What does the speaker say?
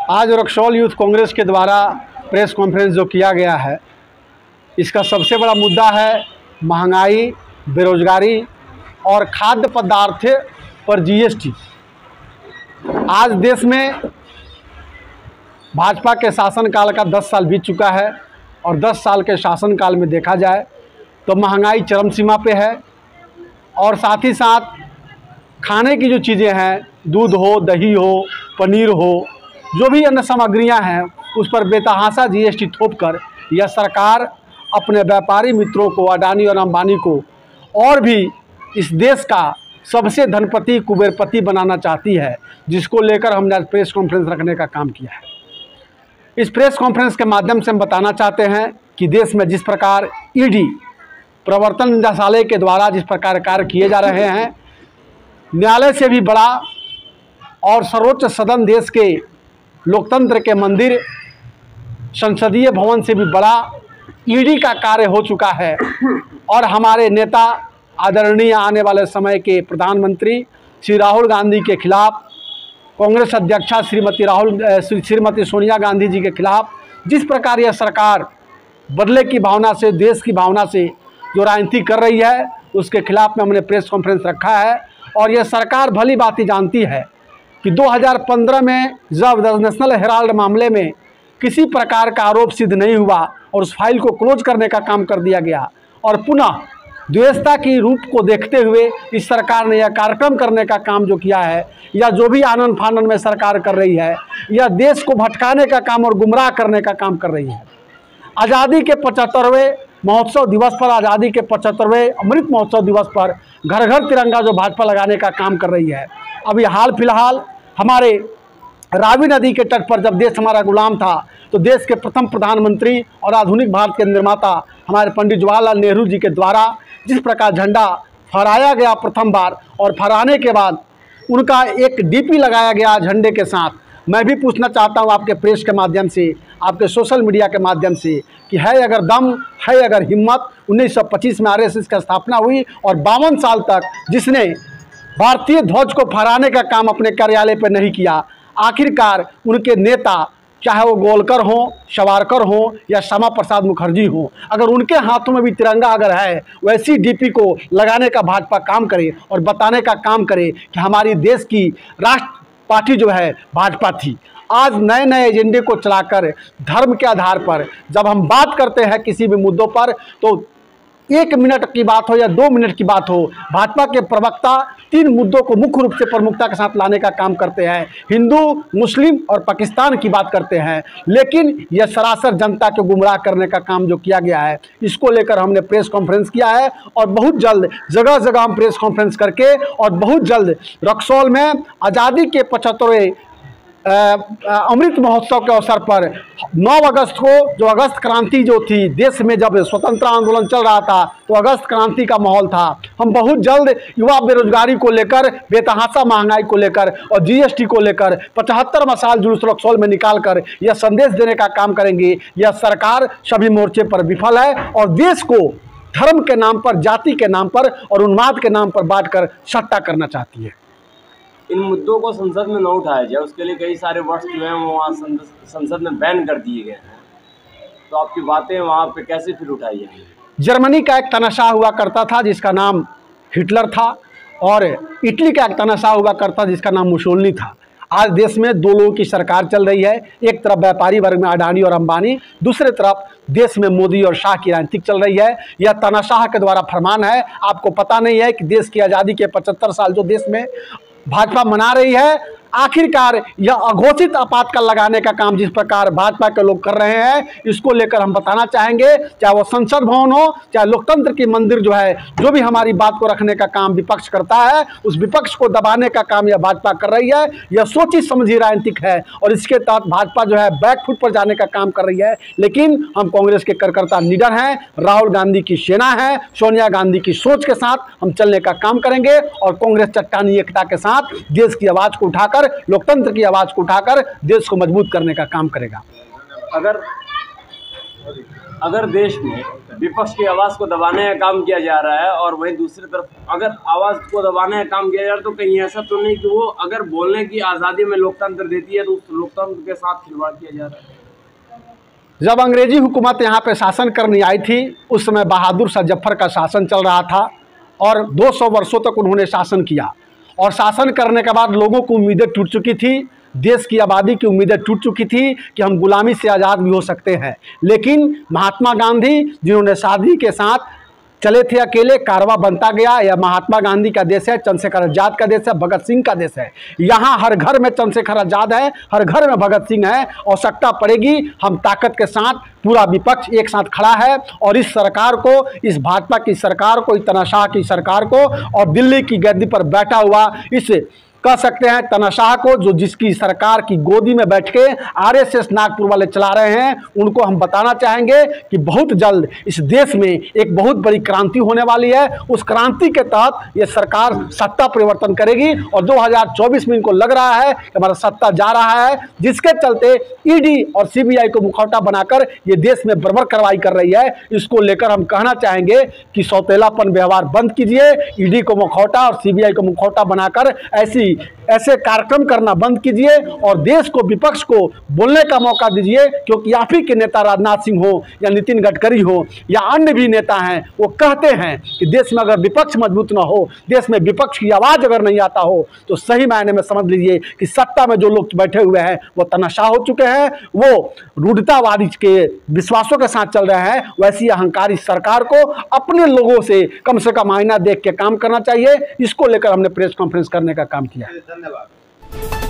आज रक्सौल यूथ कांग्रेस के द्वारा प्रेस कॉन्फ्रेंस जो किया गया है, इसका सबसे बड़ा मुद्दा है महंगाई, बेरोजगारी और खाद्य पदार्थ पर जीएसटी। आज देश में भाजपा के शासनकाल का 10 साल बीत चुका है और 10 साल के शासनकाल में देखा जाए तो महंगाई चरम सीमा पे है और साथ ही साथ खाने की जो चीज़ें हैं, दूध हो, दही हो, पनीर हो, जो भी अन्य सामग्रियां हैं, उस पर बेतहाशा जीएसटी थोपकर यह सरकार अपने व्यापारी मित्रों को, अडानी और अंबानी को और भी इस देश का सबसे धनपति कुबेरपति बनाना चाहती है, जिसको लेकर हमने आज प्रेस कॉन्फ्रेंस रखने का काम किया है। इस प्रेस कॉन्फ्रेंस के माध्यम से हम बताना चाहते हैं कि देश में जिस प्रकार ईडी प्रवर्तन निदेशालय के द्वारा जिस प्रकार कार्य किए जा रहे हैं, न्यायालय से भी बड़ा और सर्वोच्च सदन, देश के लोकतंत्र के मंदिर, संसदीय भवन से भी बड़ा ईडी का कार्य हो चुका है और हमारे नेता आदरणीय आने वाले समय के प्रधानमंत्री श्री राहुल गांधी के खिलाफ, कांग्रेस अध्यक्षा श्रीमती सोनिया गांधी जी के खिलाफ जिस प्रकार यह सरकार बदले की भावना से, देश की भावना से जो राजनीति कर रही है, उसके खिलाफ में हमने प्रेस कॉन्फ्रेंस रखा है। और यह सरकार भली भांति जानती है कि 2015 में जब नेशनल हेराल्ड मामले में किसी प्रकार का आरोप सिद्ध नहीं हुआ और उस फाइल को क्लोज करने का काम कर दिया गया और पुनः द्वेषता की रूप को देखते हुए इस सरकार ने यह कार्यक्रम करने का काम जो किया है, या जो भी आनन फानन में सरकार कर रही है, या देश को भटकाने का काम और गुमराह करने का काम कर रही है। आज़ादी के 75वें महोत्सव दिवस पर, आज़ादी के 75वें अमृत महोत्सव दिवस पर घर घर तिरंगा जो भाजपा लगाने का काम कर रही है। अभी हाल फिलहाल हमारे रावी नदी के तट पर जब देश हमारा गुलाम था, तो देश के प्रथम प्रधानमंत्री और आधुनिक भारत के निर्माता हमारे पंडित जवाहरलाल नेहरू जी के द्वारा जिस प्रकार झंडा फहराया गया प्रथम बार, और फहराने के बाद उनका एक डीपी लगाया गया झंडे के साथ, मैं भी पूछना चाहता हूं आपके प्रेस के माध्यम से, आपके सोशल मीडिया के माध्यम से कि है अगर दम, है अगर हिम्मत। 1925 में आरएसएस की स्थापना हुई और 52 साल तक जिसने भारतीय ध्वज को फहराने का काम अपने कार्यालय पर नहीं किया, आखिरकार उनके नेता, चाहे वो गोलकर हों, सावरकर हों या श्यामा प्रसाद मुखर्जी हों, अगर उनके हाथों में भी तिरंगा अगर है, वैसी डीपी को लगाने का भाजपा काम करे और बताने का काम करे कि हमारी देश की राष्ट्र पार्टी जो है भाजपा थी। आज नए नए एजेंडे को चलाकर धर्म के आधार पर जब हम बात करते हैं किसी भी मुद्दों पर, तो 1 मिनट की बात हो या 2 मिनट की बात हो, भाजपा के प्रवक्ता 3 मुद्दों को मुख्य रूप से प्रमुखता के साथ लाने का काम करते हैं। हिंदू, मुस्लिम और पाकिस्तान की बात करते हैं, लेकिन यह सरासर जनता को गुमराह करने का काम जो किया गया है, इसको लेकर हमने प्रेस कॉन्फ्रेंस किया है और बहुत जल्द जगह जगह हम प्रेस कॉन्फ्रेंस करके और बहुत जल्द रक्सौल में आज़ादी के 75वें अमृत महोत्सव के अवसर पर 9 अगस्त को, जो अगस्त क्रांति जो थी देश में, जब स्वतंत्रता आंदोलन चल रहा था तो अगस्त क्रांति का माहौल था, हम बहुत जल्द युवा बेरोजगारी को लेकर, बेतहाशा महंगाई को लेकर और जीएसटी को लेकर 75वां साल जुलूस रक्सौल में निकालकर यह संदेश देने का काम करेंगे। यह सरकार सभी मोर्चे पर विफल है और देश को धर्म के नाम पर, जाति के नाम पर और उन्माद के नाम पर बांटकर सट्टा करना चाहती है। इन मुद्दों को संसद में न उठाया जाए, उसके लिए कई सारे वर्ष जो हैं वो वहाँ संसद में बैन कर दिए गए हैं, तो आपकी बातें वहाँ पे कैसे फिर उठाई जाएंगी? जर्मनी का एक तानाशाह हुआ करता था जिसका नाम हिटलर था, और इटली का एक तानाशाह हुआ करता जिसका नाम मुसोलिनी था। आज देश में 2 लोगों की सरकार चल रही है, एक तरफ व्यापारी वर्ग में अडानी और अंबानी, दूसरे तरफ देश में मोदी और शाह की राजनीति चल रही है। यह तानाशाह के द्वारा फरमान है। आपको पता नहीं है कि देश की आज़ादी के 75 साल जो देश में भाजपा मना रही है, आखिरकार यह अघोषित आपातकाल लगाने का काम जिस प्रकार भाजपा के लोग कर रहे हैं, इसको लेकर हम बताना चाहेंगे, चाहे वो संसद भवन हो, चाहे लोकतंत्र की मंदिर जो है, जो भी हमारी बात को रखने का काम विपक्ष करता है, उस विपक्ष को दबाने का काम यह भाजपा कर रही है। यह सोची समझी राजनीतिक है और इसके तहत भाजपा जो है बैकफुट पर जाने का काम कर रही है। लेकिन हम कांग्रेस के कार्यकर्ता निडर हैं, राहुल गांधी की सेना है, सोनिया गांधी की सोच के साथ हम चलने का काम करेंगे और कांग्रेस चट्टानी एकता के साथ देश की आवाज़ को उठाकर, लोकतंत्र की आवाज को उठाकर देश को मजबूत करने का काम करेगा। अगर देश में विपक्ष की आवाज़ को दबाने का काम किया जा रहा है, और वहीं दूसरी तरफ अगर आवाज़ को दबाने का काम किया जा रहा है तो कहीं ऐसा तो नहीं कि वो अगर बोलने की आज़ादी में लोकतंत्र देती है तो उस लोकतंत्र के साथ खिलवाड़ किया जा रहा है। जब अंग्रेजी हुकूमत यहाँ पे शासन करने आई थी उस समय बहादुर शाह जफर का शासन चल रहा था और 200 वर्षों तक उन्होंने शासन किया, और शासन करने के बाद लोगों को उम्मीदें टूट चुकी थी, देश की आबादी की उम्मीदें टूट चुकी थी कि हम गुलामी से आज़ाद भी हो सकते हैं। लेकिन महात्मा गांधी जिन्होंने सादगी के साथ चले थे अकेले, कारवा बनता गया। यह महात्मा गांधी का देश है, चंद्रशेखर आजाद का देश है, भगत सिंह का देश है। यहाँ हर घर में चंद्रशेखर आजाद है, हर घर में भगत सिंह है। आवश्यकता पड़ेगी हम ताकत के साथ, पूरा विपक्ष एक साथ खड़ा है और इस सरकार को, इस भाजपा की सरकार को, इस तानाशाह की सरकार को और दिल्ली की गद्दी पर बैठा हुआ इस कह सकते हैं तानाशाह को, जो जिसकी सरकार की गोदी में बैठ के आरएसएस नागपुर वाले चला रहे हैं, उनको हम बताना चाहेंगे कि बहुत जल्द इस देश में एक बहुत बड़ी क्रांति होने वाली है। उस क्रांति के तहत ये सरकार सत्ता परिवर्तन करेगी और 2024 में इनको लग रहा है कि हमारा सत्ता जा रहा है, जिसके चलते ईडी और सीबीआई को मुखौटा बनाकर ये देश में बर्बर कार्रवाई कर रही है। इसको लेकर हम कहना चाहेंगे कि सौतेलापन व्यवहार बंद कीजिए, ईडी को मुखौटा और सीबीआई को मुखौटा बनाकर ऐसे कार्यक्रम करना बंद कीजिए और देश को, विपक्ष को बोलने का मौका दीजिए, क्योंकि आप ही के नेता राजनाथ सिंह हो या नितिन गडकरी हो या अन्य भी नेता हैं, वो कहते हैं कि देश में अगर विपक्ष मजबूत ना हो, देश में विपक्ष की आवाज़ अगर नहीं आता हो, तो सही मायने में समझ लीजिए कि सत्ता में जो लोग बैठे हुए हैं वो तानाशाह हो चुके हैं, वो रूढ़तावादी के विश्वासों के साथ चल रहे हैं। वैसी अहंकारी सरकार को अपने लोगों से कम आईना देख के काम करना चाहिए। इसको लेकर हमने प्रेस कॉन्फ्रेंस करने का काम किया। धन्यवाद।